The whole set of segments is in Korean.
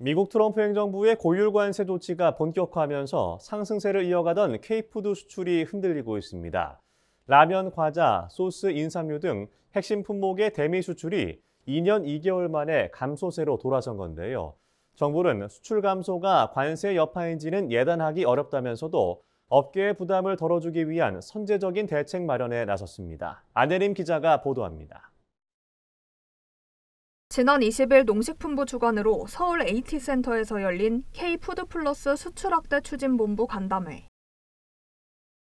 미국 트럼프 행정부의 고율 관세 조치가 본격화하면서 상승세를 이어가던 K푸드 수출이 흔들리고 있습니다. 라면, 과자, 소스, 인삼류 등 핵심 품목의 대미 수출이 2년 2개월 만에 감소세로 돌아선 건데요. 정부는 수출 감소가 관세 여파인지는 예단하기 어렵다면서도 업계의 부담을 덜어주기 위한 선제적인 대책 마련에 나섰습니다. 안혜림 기자가 보도합니다. 지난 20일 농식품부 주관으로 서울 AT센터에서 열린 K푸드플러스 수출확대 추진본부 간담회.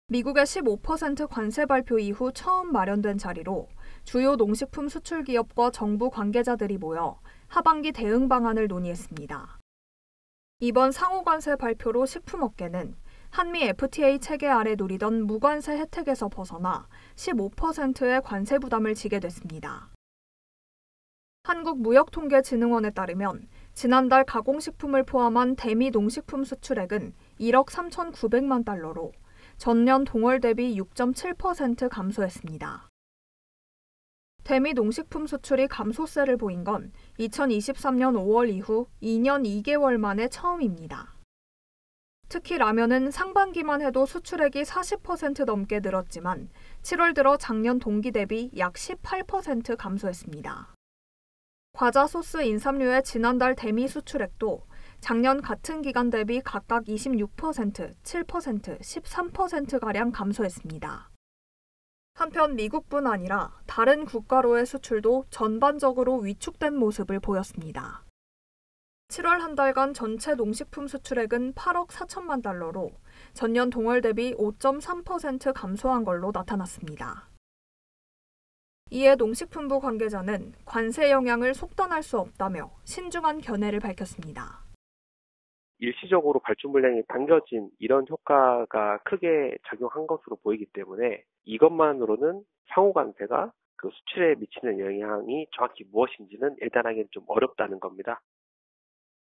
미국의 15% 관세 발표 이후 처음 마련된 자리로 주요 농식품 수출 기업과 정부 관계자들이 모여 하반기 대응 방안을 논의했습니다. 이번 상호관세 발표로 식품업계는 한미 FTA 체계 아래 누리던 무관세 혜택에서 벗어나 15%의 관세 부담을 지게 됐습니다. 한국무역통계진흥원에 따르면 지난달 가공식품을 포함한 대미 농식품 수출액은 1억 3,900만 달러로 전년 동월 대비 6.7% 감소했습니다. 대미 농식품 수출이 감소세를 보인 건 2023년 5월 이후 2년 2개월 만에 처음입니다. 특히 라면은 상반기만 해도 수출액이 40% 넘게 늘었지만 7월 들어 작년 동기 대비 약 18% 감소했습니다. 과자, 소스, 인삼류의 지난달 대미 수출액도 작년 같은 기간 대비 각각 26%, 7%, 13%가량 감소했습니다. 한편 미국뿐 아니라 다른 국가로의 수출도 전반적으로 위축된 모습을 보였습니다. 7월 한 달간 전체 농식품 수출액은 8억 4천만 달러로 전년 동월 대비 5.3% 감소한 걸로 나타났습니다. 이에 농식품부 관계자는 관세 영향을 속단할 수 없다며 신중한 견해를 밝혔습니다. 일시적으로 발주 물량이 당겨진 이런 효과가 크게 작용한 것으로 보이기 때문에 이것만으로는 상호 관세가 그 수출에 미치는 영향이 정확히 무엇인지는 예단하기는 좀 어렵다는 겁니다.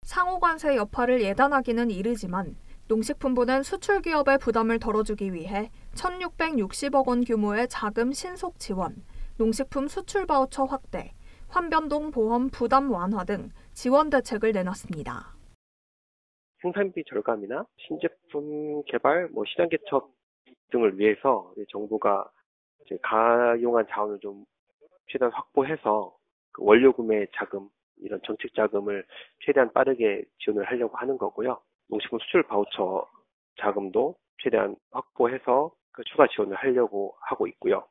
상호 관세 여파를 예단하기는 이르지만 농식품부는 수출 기업의 부담을 덜어주기 위해 1,660억 원 규모의 자금 신속 지원, 농식품 수출 바우처 확대, 환변동 보험 부담 완화 등 지원 대책을 내놨습니다. 생산비 절감이나 신제품 개발, 시장 개척 등을 위해서 정부가 가용한 자원을 좀 최대한 확보해서 그 원료 구매 자금, 이런 정책 자금을 최대한 빠르게 지원을 하려고 하는 거고요. 농식품 수출 바우처 자금도 최대한 확보해서 그 추가 지원을 하려고 하고 있고요.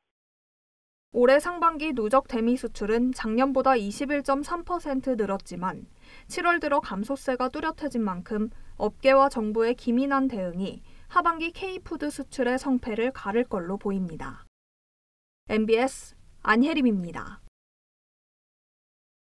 올해 상반기 누적 대미 수출은 작년보다 21.3% 늘었지만 7월 들어 감소세가 뚜렷해진 만큼 업계와 정부의 기민한 대응이 하반기 K푸드 수출의 성패를 가를 걸로 보입니다. MBS 안혜림입니다.